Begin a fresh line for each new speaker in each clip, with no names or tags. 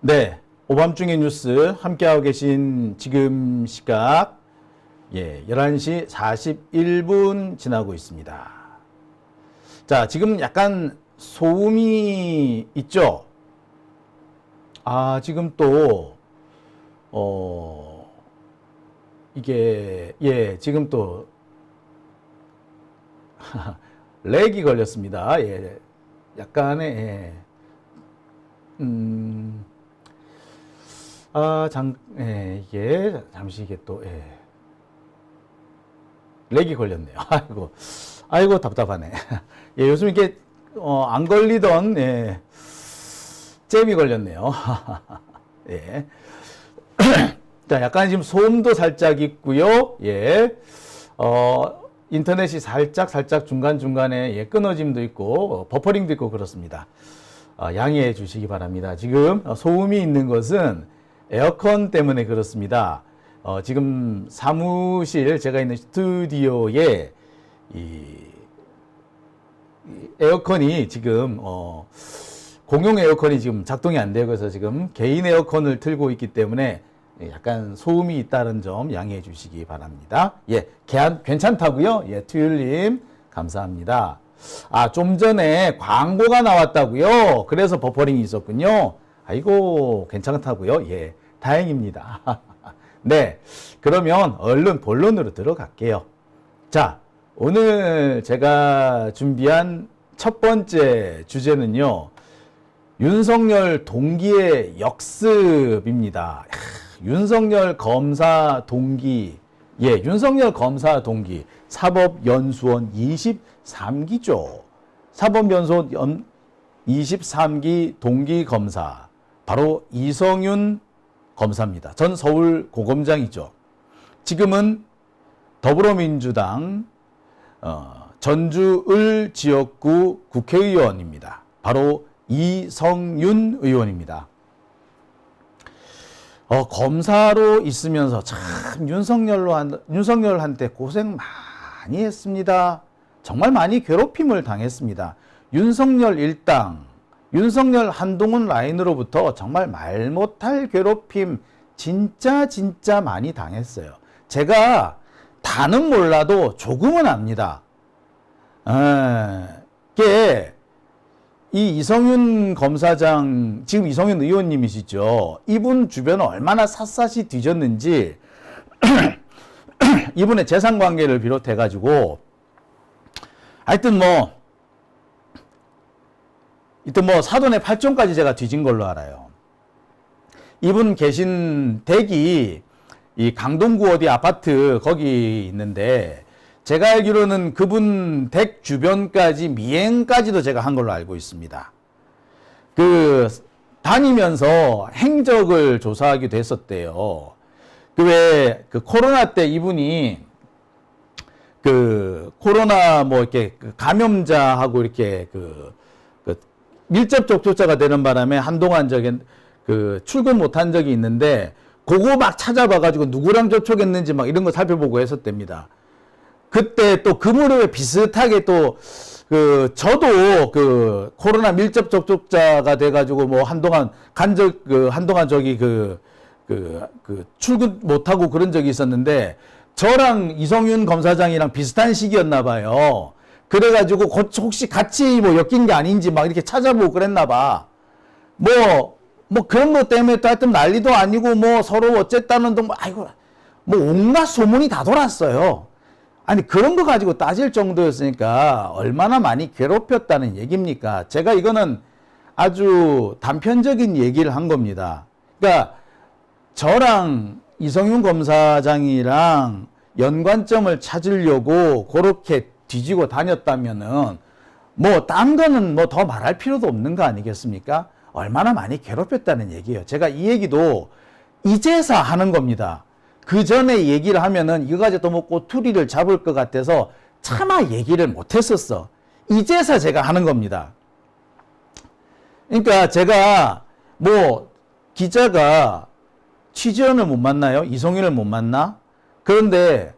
네, 오밤중의 뉴스 함께하고 계신 지금 시각 11시 41분 지나고 있습니다. 자, 지금 약간 소음이 있죠? 지금 또 이게 지금 또 렉이 걸렸습니다. 약간의 이게 잠시 이게 또 렉이 걸렸네요. 아이고 답답하네. 요즘 이게 안 걸리던 잼이 걸렸네요. 자, 약간 지금 소음도 살짝 있고요. 인터넷이 살짝 중간중간에 끊어짐도 있고 버퍼링도 있고 그렇습니다. 양해해 주시기 바랍니다. 지금 소음이 있는 것은 에어컨 때문에 그렇습니다. 지금 사무실, 제가 있는 스튜디오에 이 에어컨이 지금 공용 에어컨이 지금 작동이 안 되고 해서 지금 개인 에어컨을 틀고 있기 때문에 약간 소음이 있다는 점 양해해 주시기 바랍니다. 괜찮다고요? 튜율님 감사합니다. 좀 전에 광고가 나왔다고요? 그래서 버퍼링이 있었군요. 아이고 괜찮다고요? 다행입니다. 네, 그러면 얼른 본론으로 들어갈게요. 자, 오늘 제가 준비한 첫 번째 주제는요, 윤석열 동기의 역습입니다. 윤석열 검사 동기, 윤석열 검사 동기, 사법연수원 23기죠. 사법연수원 23기 동기 검사, 바로 이성윤 검사입니다. 전 서울고검장이죠. 지금은 더불어민주당 전주을 지역구 국회의원입니다. 바로 이성윤 의원입니다. 검사로 있으면서 참 윤석열한테 고생 많이 했습니다. 정말 많이 괴롭힘을 당했습니다. 윤석열 일당, 윤석열 한동훈 라인으로부터 정말 말 못할 괴롭힘 진짜 많이 당했어요. 제가 다는 몰라도 조금은 압니다. 이 이성윤 검사장, 지금 이성윤 의원님이시죠. 이분 주변을 얼마나 샅샅이 뒤졌는지 이분의 재산관계를 비롯해가지고 하여튼 사돈의 8종까지 제가 뒤진 걸로 알아요. 이분 계신 댁이 이 강동구 어디 아파트 거기 있는데, 제가 알기로는 그분 댁 주변까지 미행까지도 제가 한 걸로 알고 있습니다. 다니면서 행적을 조사하기도 했었대요. 코로나 때 이분이 코로나 이렇게 감염자하고 이렇게 밀접 접촉자가 되는 바람에 한동안 출근 못한 적이 있는데, 그거 막 찾아봐가지고 누구랑 접촉했는지 막 이런 거 살펴보고 했었답니다. 그때 또 그 무렵에 비슷하게 저도 코로나 밀접 접촉자가 돼가지고 한동안 출근 못하고 그런 적이 있었는데, 저랑 이성윤 검사장이랑 비슷한 시기였나 봐요. 그래가지고 혹시 같이 엮인 게 아닌지 막 이렇게 찾아보고 그랬나 봐. 그런 것 때문에 또 하여튼 난리도 아니고 서로 어쨌다는 등 온갖 소문이 다 돌았어요. 아니, 그런 거 가지고 따질 정도였으니까 얼마나 많이 괴롭혔다는 얘기입니까? 제가 이거는 아주 단편적인 얘기를 한 겁니다. 그러니까 저랑 이성윤 검사장이랑 연관점을 찾으려고 그렇게 뒤지고 다녔다면은 딴 거는 더 말할 필요도 없는 거 아니겠습니까? 얼마나 많이 괴롭혔다는 얘기예요. 제가 이 얘기도 이제서 하는 겁니다. 그 전에 얘기를 하면은 이거 가지고 또 꼬투리를 잡을 것 같아서 차마 얘기를 못 했었어. 이제서 제가 하는 겁니다. 그러니까 제가 기자가 취재원을 못 만나요? 이성윤을 못 만나? 그런데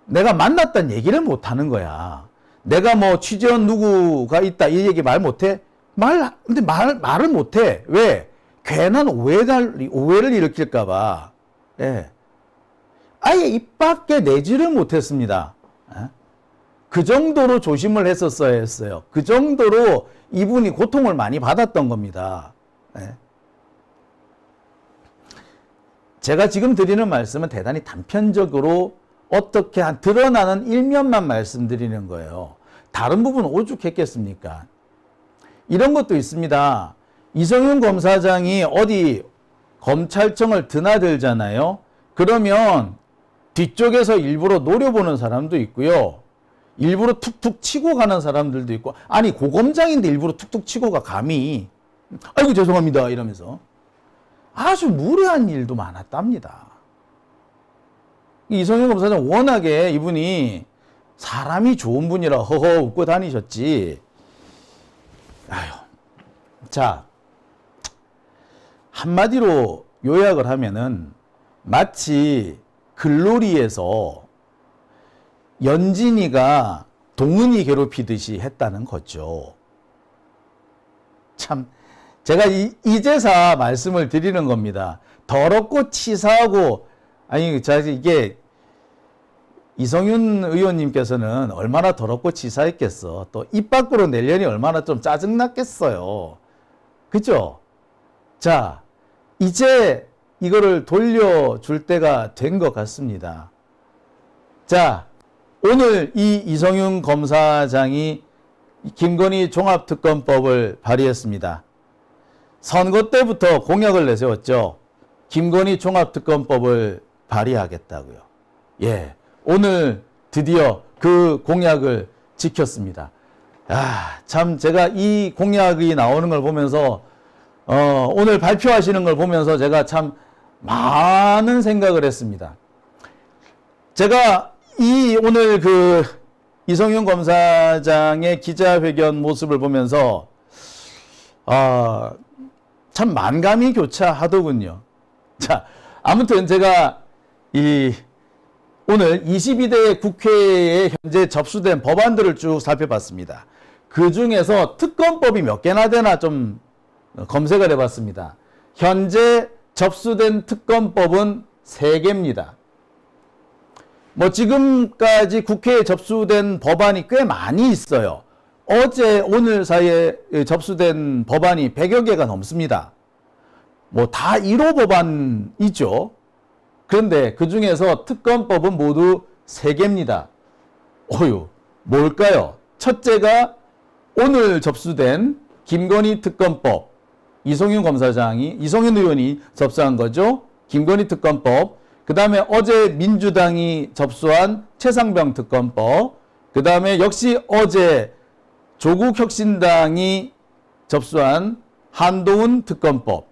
내가 만났다는 얘기를 못 하는 거야. 내가 취재원 누구가 있다 이 얘기 말 못해? 근데 말을 못해. 왜? 괜한 오해를 일으킬까봐, 예. 아예 입 밖에 내지를 못했습니다. 예? 그 정도로 조심을 했었어야 했어요. 그 정도로 이분이 고통을 많이 받았던 겁니다. 예? 제가 지금 드리는 말씀은 대단히 단편적으로 어떻게 드러나는 일면만 말씀드리는 거예요. 다른 부분은 오죽했겠습니까? 이런 것도 있습니다. 이성윤 검사장이 어디 검찰청을 드나들잖아요. 그러면 뒤쪽에서 일부러 노려보는 사람도 있고요. 일부러 툭툭 치고 가는 사람들도 있고, 아니 고검장인데 일부러 툭툭 치고 가, 감히. 아이고 죄송합니다 이러면서. 아주 무례한 일도 많았답니다. 이성윤 검사장 워낙에 이분이 사람이 좋은 분이라 허허 웃고 다니셨지. 아유. 자, 한마디로 요약을 하면은 마치 글로리에서 연진이가 동은이 괴롭히듯이 했다는 거죠. 참, 제가 이제사 말씀을 드리는 겁니다. 더럽고 치사하고, 아니, 이게 이성윤 의원님께서는 얼마나 더럽고 치사했겠어. 또 입 밖으로 내려니 얼마나 좀 짜증났겠어요. 그죠? 자, 이제 이거를 돌려줄 때가 된 것 같습니다. 자, 오늘 이 이성윤 검사장이 김건희 종합특검법을 발의했습니다. 선거 때부터 공약을 내세웠죠. 김건희 종합특검법을 발의하겠다고요. 예, 오늘 드디어 그 공약을 지켰습니다. 아, 참 제가 이 공약이 나오는 걸 보면서 오늘 발표하시는 걸 보면서 제가 참 많은 생각을 했습니다. 제가 오늘 그 이성윤 검사장의 기자회견 모습을 보면서 참 만감이 교차하더군요. 자, 아무튼 제가 오늘 22대 국회에 현재 접수된 법안들을 쭉 살펴봤습니다. 그 중에서 특검법이 몇 개나 되나 좀 검색을 해봤습니다. 현재 접수된 특검법은 3개입니다. 뭐 지금까지 국회에 접수된 법안이 꽤 많이 있어요. 어제 오늘 사이에 접수된 법안이 100여 개가 넘습니다. 뭐 다 1호 법안이죠. 그런데 그 중에서 특검법은 모두 3개입니다. 어휴, 뭘까요? 첫째가 오늘 접수된 김건희 특검법, 이성윤 의원이 접수한 거죠. 김건희 특검법. 그 다음에 어제 민주당이 접수한 최상병 특검법. 그 다음에 역시 어제 조국 혁신당이 접수한 한동훈 특검법.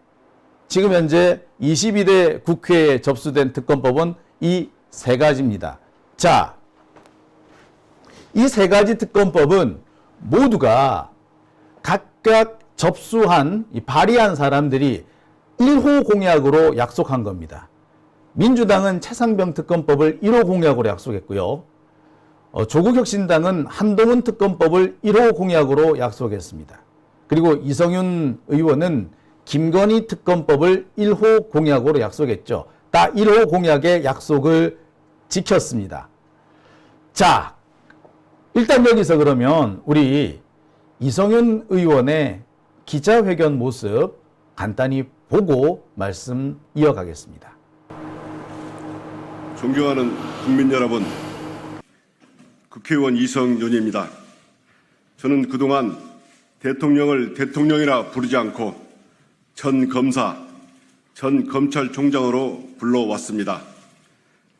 지금 현재 22대 국회에 접수된 특검법은 이 3가지입니다. 자, 이 3가지 특검법은 모두가 각각 발의한 사람들이 1호 공약으로 약속한 겁니다. 민주당은 최상병 특검법을 1호 공약으로 약속했고요. 조국 혁신당은 한동훈 특검법을 1호 공약으로 약속했습니다. 그리고 이성윤 의원은 김건희 특검법을 1호 공약으로 약속했죠. 다 1호 공약의 약속을 지켰습니다. 자, 일단 여기서 그러면 우리 이성윤 의원의 기자회견 모습 간단히 보고 말씀 이어가겠습니다.
존경하는 국민 여러분, 국회의원 이성윤입니다. 저는 그동안 대통령을 대통령이라 부르지 않고 전 검사, 전 검찰총장으로 불러왔습니다.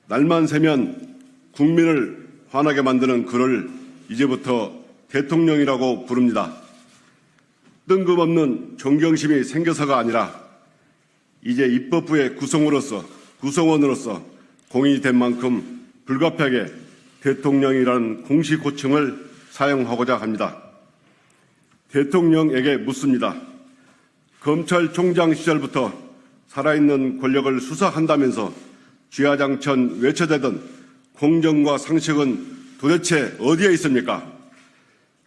날만 새면 국민을 화나게 만드는 그를 이제부터 대통령이라고 부릅니다. 뜬금없는 존경심이 생겨서가 아니라 이제 입법부의 구성원으로서 공인이 된 만큼 불가피하게 대통령이라는 공식 호칭을 사용하고자 합니다. 대통령에게 묻습니다. 검찰총장 시절부터 살아있는 권력을 수사한다면서 쥐야장천 외쳐대던 공정과 상식은 도대체 어디에 있습니까?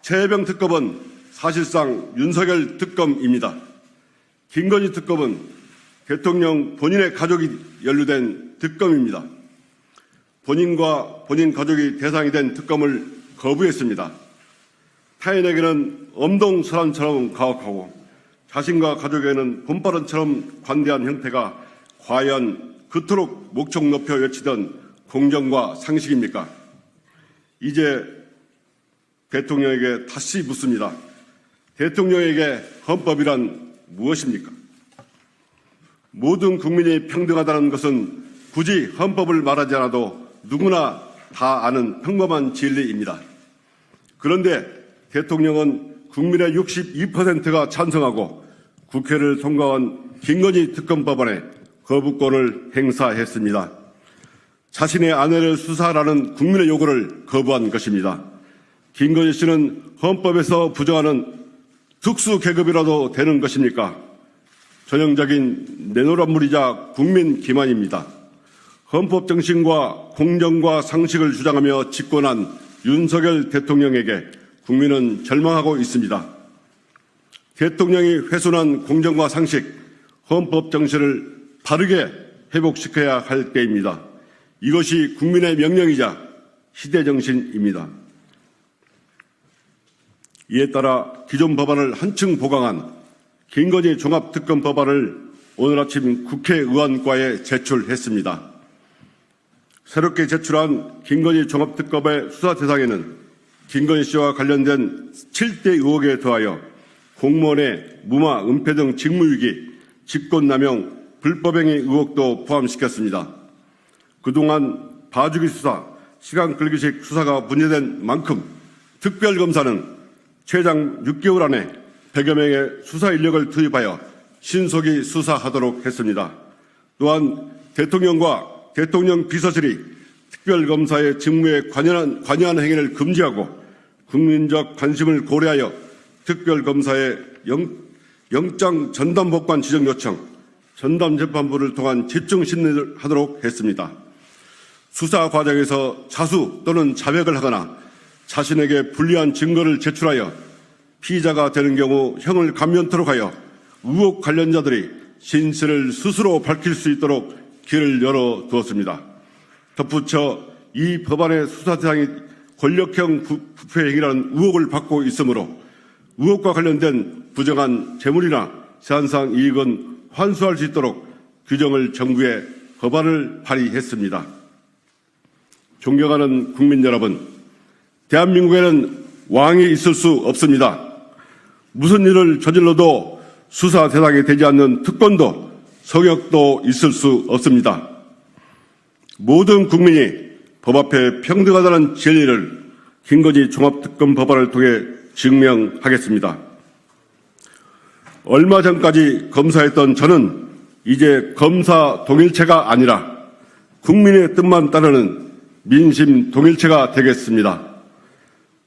최혜병 특검은 사실상 윤석열 특검입니다. 김건희 특검은 대통령 본인의 가족이 연루된 특검입니다. 본인과 본인 가족이 대상이 된 특검을 거부했습니다. 타인에게는 엄동설한처럼 가혹하고 자신과 가족에게는 봄바람처럼 관대한 형태가 과연 그토록 목청 높여 외치던 공정과 상식입니까? 이제 대통령에게 다시 묻습니다. 대통령에게 헌법이란 무엇입니까? 모든 국민이 평등하다는 것은 굳이 헌법을 말하지 않아도 누구나 다 아는 평범한 진리입니다. 그런데 대통령은 국민의 62%가 찬성하고 국회를 통과한 김건희 특검 법안에 거부권을 행사했습니다. 자신의 아내를 수사하라는 국민의 요구를 거부한 것입니다. 김건희 씨는 헌법에서 부정하는 특수 계급이라도 되는 것입니까? 전형적인 내노란물이자 국민 기만입니다. 헌법 정신과 공정과 상식을 주장하며 집권한 윤석열 대통령에게 국민은 절망하고 있습니다. 대통령이 훼손한 공정과 상식, 헌법 정신을 바르게 회복시켜야 할 때입니다. 이것이 국민의 명령이자 시대 정신입니다. 이에 따라 기존 법안을 한층 보강한 김건희 종합특검 법안을 오늘 아침 국회의원과에 제출했습니다. 새롭게 제출한 김건희 종합특검의 수사 대상에는 김건희 씨와 관련된 7대 의혹에 더하여 공무원의 무마, 은폐 등 직무유기, 직권남용, 불법행위 의혹도 포함시켰습니다. 그동안 봐주기 수사, 시간끌기식 수사가 문제된 만큼 특별검사는 최장 6개월 안에 100여 명의 수사 인력을 투입하여 신속히 수사하도록 했습니다. 또한 대통령과 대통령 비서실이 특별검사의 직무에 관여하는 행위를 금지하고 국민적 관심을 고려하여 특별검사의 영장 전담법관 지정 요청, 전담재판부를 통한 집중 심리를 하도록 했습니다. 수사 과정에서 자수 또는 자백을 하거나 자신에게 불리한 증거를 제출하여 피의자가 되는 경우 형을 감면토록 하여 의혹 관련자들이 진실을 스스로 밝힐 수 있도록 길을 열어두었습니다. 덧붙여 이 법안의 수사 대상이 권력형 부패 행위라는 의혹을 받고 있으므로 의혹과 관련된 부정한 재물이나 세한상 이익은 환수할 수 있도록 규정을 정부에 법안을 발의했습니다. 존경하는 국민 여러분, 대한민국에는 왕이 있을 수 없습니다. 무슨 일을 저질러도 수사 대상이 되지 않는 특권도 성역도 있을 수 없습니다. 모든 국민이 법 앞에 평등하다는 진리를 김건희 종합특검 법안을 통해 증명하겠습니다. 얼마 전까지 검사했던 저는 이제 검사 동일체가 아니라 국민의 뜻만 따르는 민심 동일체가 되겠습니다.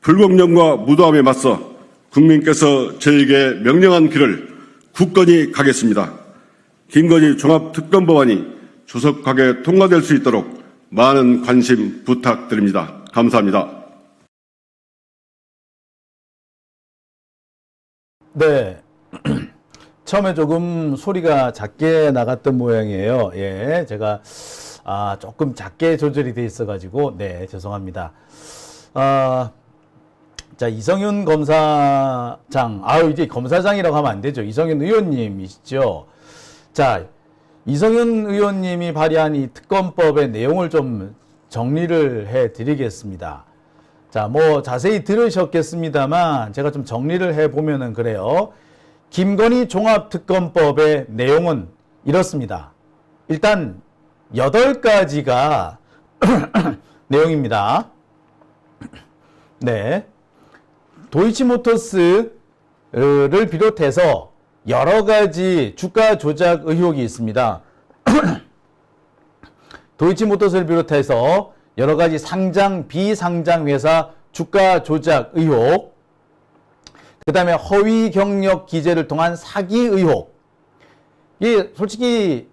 불공정과 무도함에 맞서 국민께서 저에게 명령한 길을 굳건히 가겠습니다. 김건희 종합특검법안이 조속하게 통과될 수 있도록 많은 관심 부탁드립니다. 감사합니다.
네. 처음에 조금 소리가 작게 나갔던 모양이에요. 예, 제가 조금 작게 조절이 돼 있어가지고 네, 죄송합니다. 자, 이성윤 검사장, 이제 검사장이라고 하면 안 되죠. 이성윤 의원님이시죠. 자, 이성윤 의원님이 발의한 이 특검법의 내용을 좀 정리를 해 드리겠습니다. 자, 뭐 자세히 들으셨겠습니다만 제가 좀 정리를 해 보면은 그래요. 김건희 종합특검법의 내용은 이렇습니다. 일단 8가지가 내용입니다. 네. 도이치모터스를 비롯해서 여러 가지 주가 조작 의혹이 있습니다. 도이치모터스를 비롯해서 여러 가지 상장, 비상장 회사 주가 조작 의혹, 그 다음에 허위 경력 기재를 통한 사기 의혹. 이게 솔직히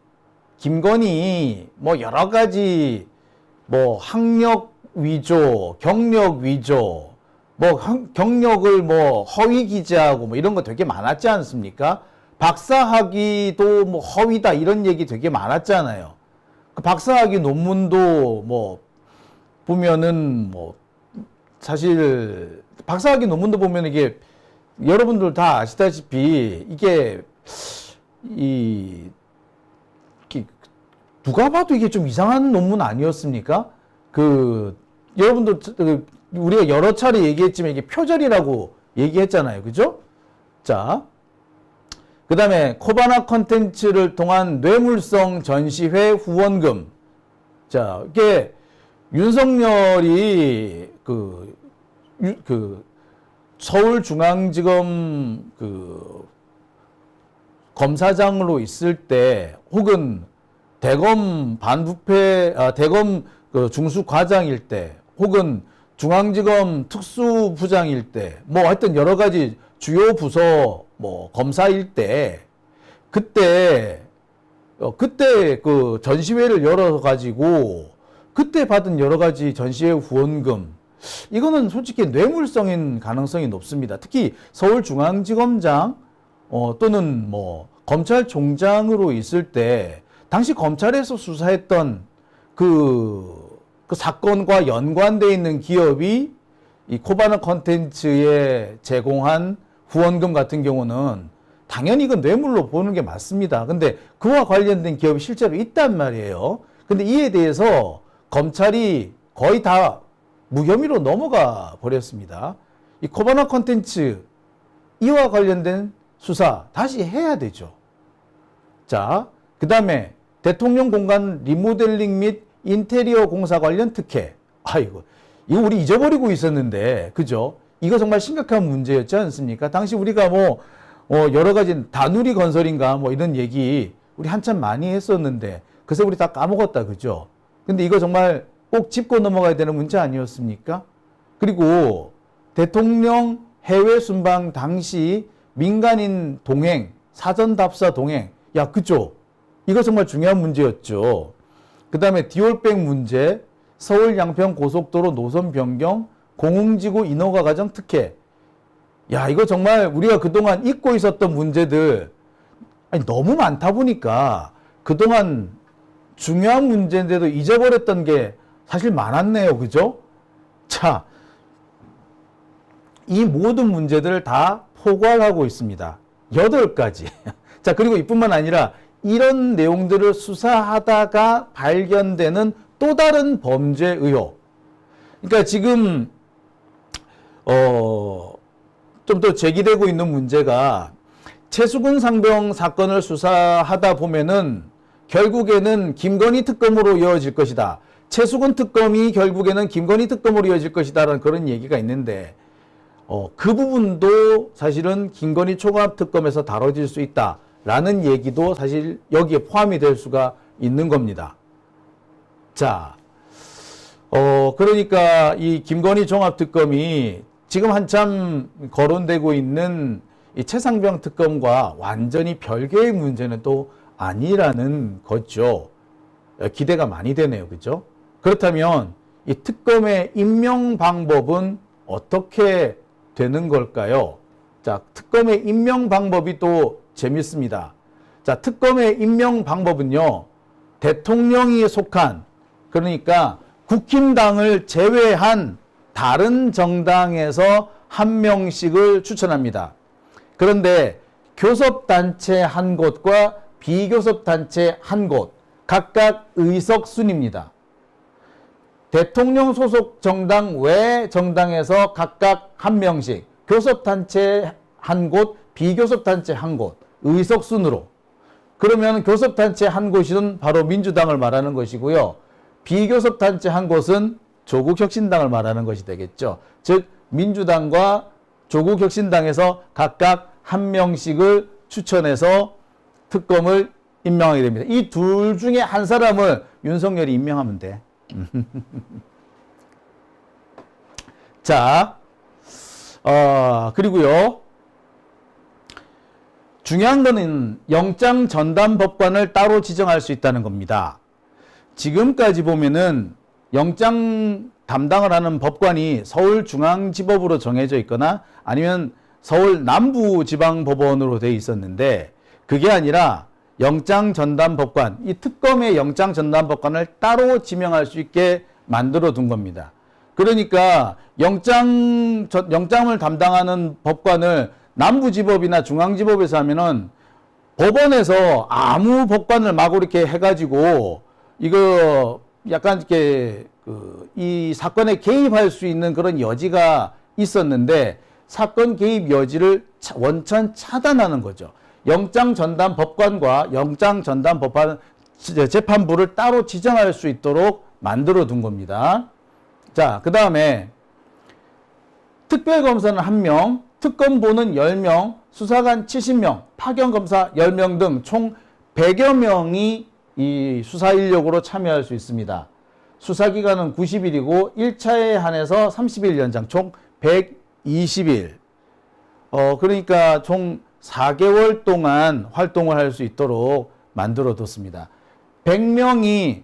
김건희 뭐 여러 가지 뭐 학력 위조, 경력 위조, 뭐 경력을 뭐 허위 기재하고 뭐 이런 거 되게 많았지 않습니까? 박사학위도 뭐 허위다 이런 얘기 되게 많았잖아요. 그 박사학위 논문도 뭐 보면은 뭐 사실 박사학위 논문도 보면 이게 여러분들 다 아시다시피 이게 누가 봐도 이게 좀 이상한 논문 아니었습니까? 여러분들 우리가 여러 차례 얘기했지만 이게 표절이라고 얘기했잖아요. 그죠? 자, 그 다음에 코바나 컨텐츠를 통한 뇌물성 전시회 후원금. 자, 이게 윤석열이 서울중앙지검 검사장으로 있을 때 혹은 대검 대검 중수과장일 때 혹은 중앙지검 특수부장일 때 뭐 하여튼 여러 가지 주요 부서 뭐 검사일 때 그때 그 전시회를 열어 가지고 그때 받은 여러 가지 전시회 후원금 이거는 솔직히 뇌물성인 가능성이 높습니다. 특히 서울중앙지검장 또는 뭐 검찰총장으로 있을 때 당시 검찰에서 수사했던 그 사건과 연관되어 있는 기업이 이 코바나 컨텐츠에 제공한 후원금 같은 경우는 당연히 이건 뇌물로 보는 게 맞습니다. 근데 그와 관련된 기업이 실제로 있단 말이에요. 근데 이에 대해서 검찰이 거의 다 무혐의로 넘어가 버렸습니다. 이 코바나 컨텐츠 이와 관련된 수사 다시 해야 되죠. 자, 그 다음에 대통령 공간 리모델링 및 인테리어 공사 관련 특혜. 이거 우리 잊어버리고 있었는데, 그죠? 이거 정말 심각한 문제였지 않습니까? 당시 우리가 여러 가지 다누리 건설인가 뭐 이런 얘기 우리 한참 많이 했었는데, 그래서 우리 다 까먹었다, 그죠? 근데 이거 정말 꼭 짚고 넘어가야 되는 문제 아니었습니까? 그리고 대통령 해외 순방 당시 민간인 동행, 사전 답사 동행. 야, 그죠? 이거 정말 중요한 문제였죠. 그 다음에 디올백 문제, 서울 양평 고속도로 노선 변경, 공흥지구 인허가 과정 특혜. 야, 이거 정말 우리가 그동안 잊고 있었던 문제들, 너무 많다 보니까 그동안 중요한 문제인데도 잊어버렸던 게 사실 많았네요. 그죠? 자, 이 모든 문제들을 다 포괄하고 있습니다. 8가지. 자, 그리고 이뿐만 아니라 이런 내용들을 수사하다가 발견되는 또 다른 범죄 의혹. 그러니까 지금 좀 더 제기되고 있는 문제가 최수근 상병 사건을 수사하다 보면은 결국에는 김건희 특검으로 이어질 것이다. 최수근 특검이 결국에는 김건희 특검으로 이어질 것이다라는 그런 얘기가 있는데 그 부분도 사실은 김건희 초과합 특검에서 다뤄질 수 있다라는 얘기도 사실 여기에 포함이 될 수가 있는 겁니다. 자, 그러니까 이 김건희 종합특검이 지금 한참 거론되고 있는 이 최상병 특검과 완전히 별개의 문제는 또 아니라는 거죠. 기대가 많이 되네요. 그죠? 그렇다면 이 특검의 임명 방법은 어떻게 되는 걸까요? 자, 특검의 임명 방법이 또 재밌습니다. 자, 특검의 임명 방법은요, 대통령이 속한, 그러니까 국힘당을 제외한 다른 정당에서 한 명씩을 추천합니다. 그런데 교섭단체 한 곳과 비교섭단체 한 곳, 각각 의석순입니다. 대통령 소속 정당 외 정당에서 각각 한 명씩, 교섭단체 한 곳, 비교섭단체 한 곳, 의석순으로. 그러면 교섭단체 한 곳은 바로 민주당을 말하는 것이고요. 비교섭단체 한 곳은 조국혁신당을 말하는 것이 되겠죠. 즉 민주당과 조국혁신당에서 각각 한 명씩을 추천해서 특검을 임명하게 됩니다. 이 둘 중에 한 사람을 윤석열이 임명하면 돼. 자, 그리고요. 중요한 거는 영장 전담 법관을 따로 지정할 수 있다는 겁니다. 지금까지 보면은 영장 담당을 하는 법관이 서울중앙지법으로 정해져 있거나 아니면 서울 남부지방법원으로 돼 있었는데 그게 아니라 영장전담법관, 이 특검의 영장전담법관을 따로 지명할 수 있게 만들어 둔 겁니다. 그러니까 영장을 담당하는 법관을 남부지법이나 중앙지법에서 하면은 법원에서 아무 법관을 막 이렇게 해가지고 이거 약간 이렇게 이 사건에 개입할 수 있는 그런 여지가 있었는데 사건 개입 여지를 원천 차단하는 거죠. 영장전담법관과 영장전담법관 재판부를 따로 지정할 수 있도록 만들어 둔 겁니다. 자, 그 다음에 특별검사는 1명, 특검보는 10명, 수사관 70명, 파견검사 10명 등 총 100여 명이 이 수사 인력으로 참여할 수 있습니다. 수사기간은 90일이고 1차에 한해서 30일 연장, 총 120일. 그러니까 총 4개월 동안 활동을 할 수 있도록 만들어 뒀습니다. 100명이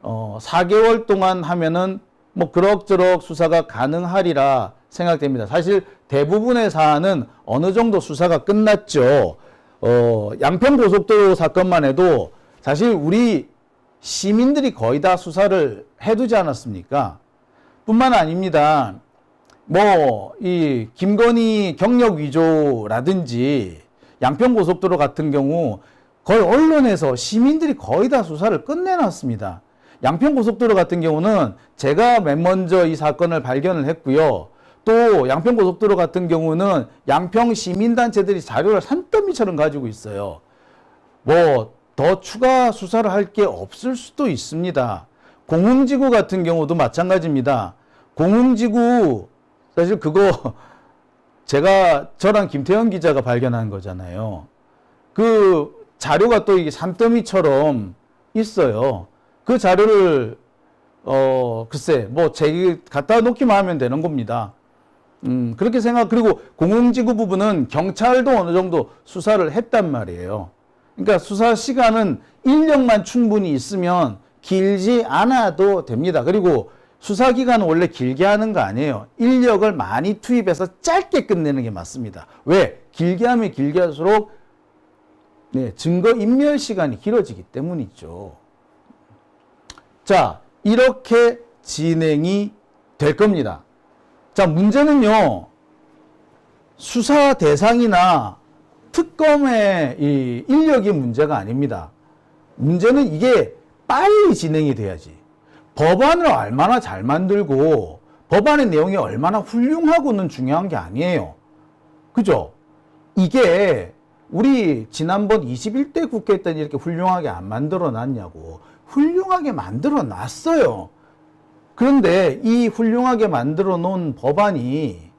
4개월 동안 하면은 뭐 그럭저럭 수사가 가능하리라 생각됩니다. 사실 대부분의 사안은 어느 정도 수사가 끝났죠. 양평고속도로 사건만 해도 사실 우리 시민들이 거의 다 수사를 해두지 않았습니까? 뿐만 아닙니다. 뭐, 이 김건희 경력 위조라든지 양평고속도로 같은 경우 거의 언론에서 시민들이 거의 다 수사를 끝내놨습니다. 양평고속도로 같은 경우는 제가 맨 먼저 이 사건을 발견을 했고요. 또 양평고속도로 같은 경우는 양평 시민단체들이 자료를 산더미처럼 가지고 있어요. 뭐 더 추가 수사를 할 게 없을 수도 있습니다. 공흥지구 같은 경우도 마찬가지입니다. 공흥지구 사실 그거 저랑 김태형 기자가 발견한 거잖아요. 그 자료가 또 이게 산더미처럼 있어요. 그 자료를 글쎄 뭐 제기 갖다 놓기만 하면 되는 겁니다. 그렇게 그리고 공흥지구 부분은 경찰도 어느 정도 수사를 했단 말이에요. 그러니까 수사 시간은 인력만 충분히 있으면 길지 않아도 됩니다. 그리고 수사 기간은 원래 길게 하는 거 아니에요. 인력을 많이 투입해서 짧게 끝내는 게 맞습니다. 왜? 길게 하면 길게 할수록 증거 인멸 시간이 길어지기 때문이죠. 자, 이렇게 진행이 될 겁니다. 자, 문제는요, 수사 대상이나 특검의 이 인력이 문제가 아닙니다. 문제는 이게 빨리 진행이 돼야지. 법안을 얼마나 잘 만들고 법안의 내용이 얼마나 훌륭하고는 중요한 게 아니에요. 그죠? 이게 우리 지난번 21대 국회 때는 이렇게 훌륭하게 안 만들어 놨냐고. 훌륭하게 만들어 놨어요. 그런데 이 훌륭하게 만들어 놓은 법안이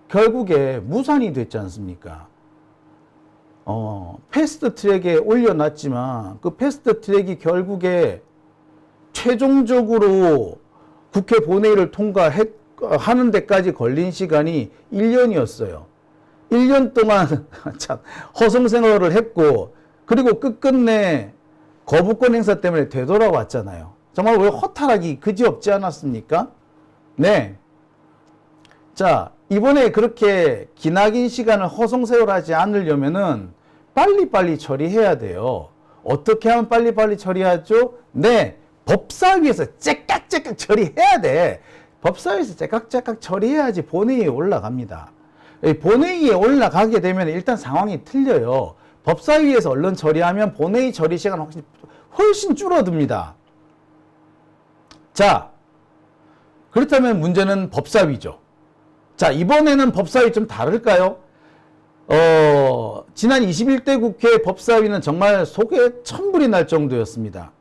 결국에 무산이 됐지 않습니까? 패스트 트랙에 올려놨지만 그 패스트 트랙이 결국에 최종적으로 국회 본회의를 통과하는 데까지 걸린 시간이 1년이었어요. 1년 동안 참 허송세월을 했고 그리고 끝끝내 거부권 행사 때문에 되돌아왔잖아요. 정말 왜 허탈하기 그지없지 않았습니까? 네. 자, 이번에 그렇게 기나긴 시간을 허송세월하지 않으려면은 빨리빨리 처리해야 돼요. 어떻게 하면 빨리빨리 처리하죠? 네. 법사위에서 째깍째깍 처리해야 돼. 법사위에서 째깍째깍 처리해야지 본회의에 올라갑니다. 본회의에 올라가게 되면 일단 상황이 틀려요. 법사위에서 얼른 처리하면 본회의 처리 시간 훨씬 줄어듭니다. 자, 그렇다면 문제는 법사위죠. 자, 이번에는 법사위 좀 다를까요? 지난 21대 국회 법사위는 정말 속에 천불이 날 정도였습니다.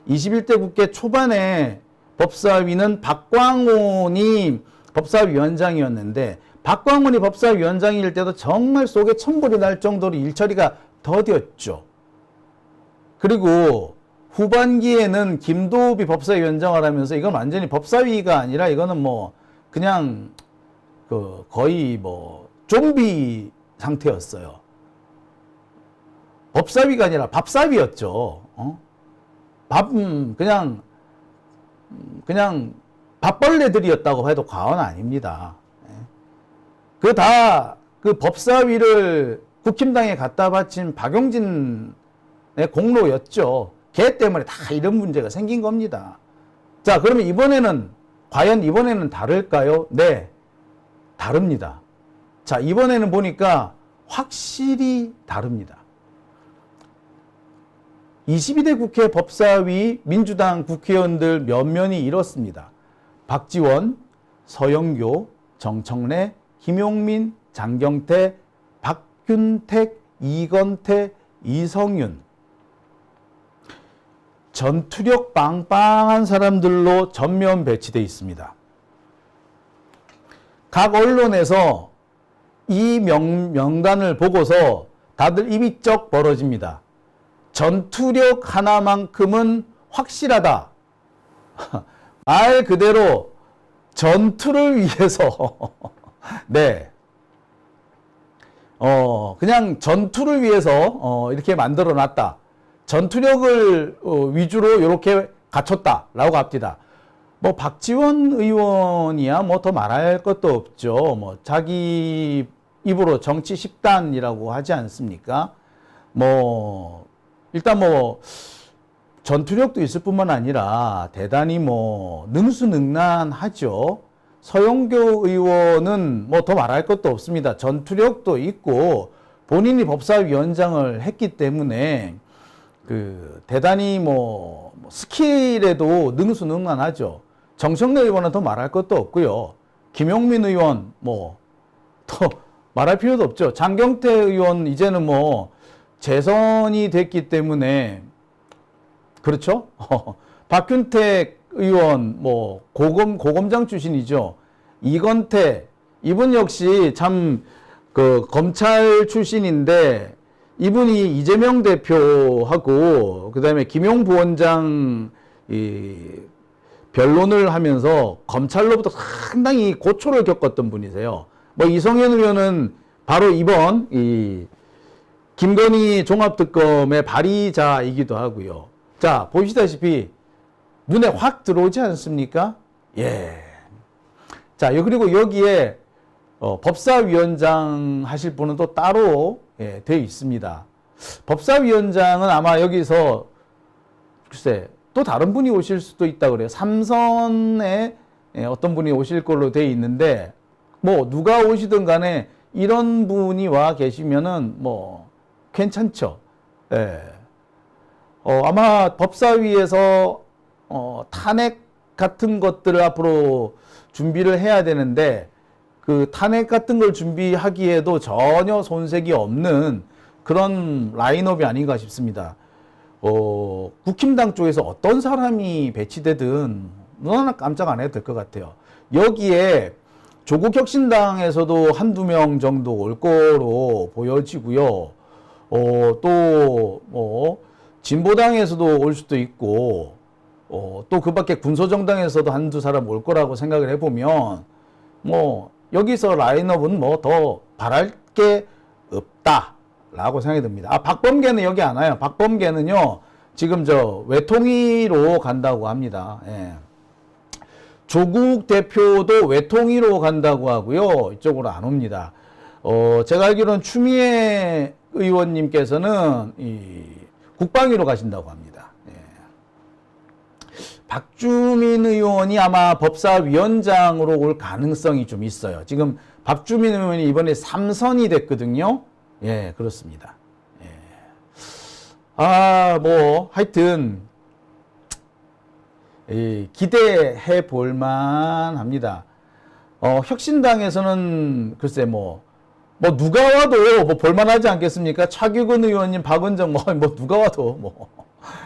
21대 국회 초반에 법사위는 박광온이 법사위원장이었는데 박광온이 법사위원장일 때도 정말 속에 천불이 날 정도로 일처리가 더뎠죠. 그리고 후반기에는 김도읍이 법사위원장을 하면서 이건 완전히 법사위가 아니라 이거는 뭐 그냥 거의 뭐 좀비 상태였어요. 법사위가 아니라 밥사위였죠. 그냥 밥벌레들이었다고 해도 과언 아닙니다. 그 법사위를 국힘당에 갖다 바친 박용진의 공로였죠. 걔 때문에 다 이런 문제가 생긴 겁니다. 자, 그러면 과연 이번에는 다를까요? 네, 다릅니다. 자, 이번에는 보니까 확실히 다릅니다. 22대 국회 법사위 민주당 국회의원들 면면이 이렇습니다. 박지원, 서영교, 정청래, 김용민, 장경태, 박균택, 이건태, 이성윤. 전투력 빵빵한 사람들로 전면 배치되어 있습니다. 각 언론에서 이 명단을 보고서 다들 입이 쩍 벌어집니다. 전투력 하나만큼은 확실하다. 말 그대로 전투를 위해서 네. 그냥 전투를 위해서 이렇게 만들어 놨다. 전투력을 위주로 이렇게 갖췄다라고 합니다. 뭐 박지원 의원이야 뭐 더 말할 것도 없죠. 뭐 자기 입으로 정치 10단이라고 하지 않습니까? 뭐 일단 뭐 전투력도 있을 뿐만 아니라 대단히 뭐 능수능란하죠. 서영교 의원은 뭐 더 말할 것도 없습니다. 전투력도 있고 본인이 법사위원장을 했기 때문에 대단히 뭐 스킬에도 능수능란하죠. 정청래 의원은 더 말할 것도 없고요. 김용민 의원 뭐 더 말할 필요도 없죠. 장경태 의원 이제는 뭐 재선이 됐기 때문에 그렇죠. 박균택 의원 뭐 고검장 출신이죠. 이건태 이분 역시 참 검찰 출신인데 이분이 이재명 대표하고 그다음에 김용 부원장 변론을 하면서 검찰로부터 상당히 고초를 겪었던 분이세요. 뭐 이성현 의원은 바로 이번 김건희 종합특검의 발의자이기도 하고요. 자, 보시다시피 눈에 확 들어오지 않습니까? 예. 자, 그리고 여기에 법사위원장 하실 분은 또 따로 되어 있습니다. 법사위원장은 아마 여기서 글쎄 또 다른 분이 오실 수도 있다 그래요. 삼선에 어떤 분이 오실 걸로 되어 있는데 뭐 누가 오시든 간에 이런 분이 와 계시면은 뭐 괜찮죠. 예. 아마 법사위에서 탄핵 같은 것들을 앞으로 준비를 해야 되는데 그 탄핵 같은 걸 준비하기에도 전혀 손색이 없는 그런 라인업이 아닌가 싶습니다. 국힘당 쪽에서 어떤 사람이 배치되든 눈 하나 깜짝 안 해도 될 것 같아요. 여기에 조국혁신당에서도 한두 명 정도 올 거로 보여지고요. 또 뭐 진보당에서도 올 수도 있고 또 그 밖에 군소정당에서도 한두 사람 올 거라고 생각을 해보면 뭐 여기서 라인업은 뭐 더 바랄 게 없다라고 생각이 듭니다. 박범계는 여기 안 와요. 박범계는요 지금 외통위로 간다고 합니다. 예. 조국 대표도 외통위로 간다고 하고요. 이쪽으로 안 옵니다. 제가 알기로는 추미애 의원님께서는 국방위로 가신다고 합니다. 예. 박주민 의원이 아마 법사위원장으로 올 가능성이 좀 있어요. 지금 박주민 의원이 이번에 3선이 됐거든요. 예, 그렇습니다. 예. 뭐 하여튼 기대해 볼 만합니다. 혁신당에서는 글쎄 뭐 누가 와도 뭐 볼만하지 않겠습니까? 차규근 의원님, 박은정 뭐 누가 와도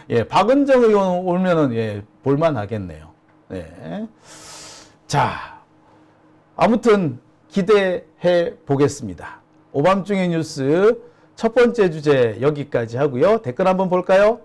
예, 박은정 의원 오면은 예, 볼만하겠네요. 네. 자, 아무튼 기대해 보겠습니다. 오밤중의 뉴스 첫 번째 주제 여기까지 하고요. 댓글 한번 볼까요?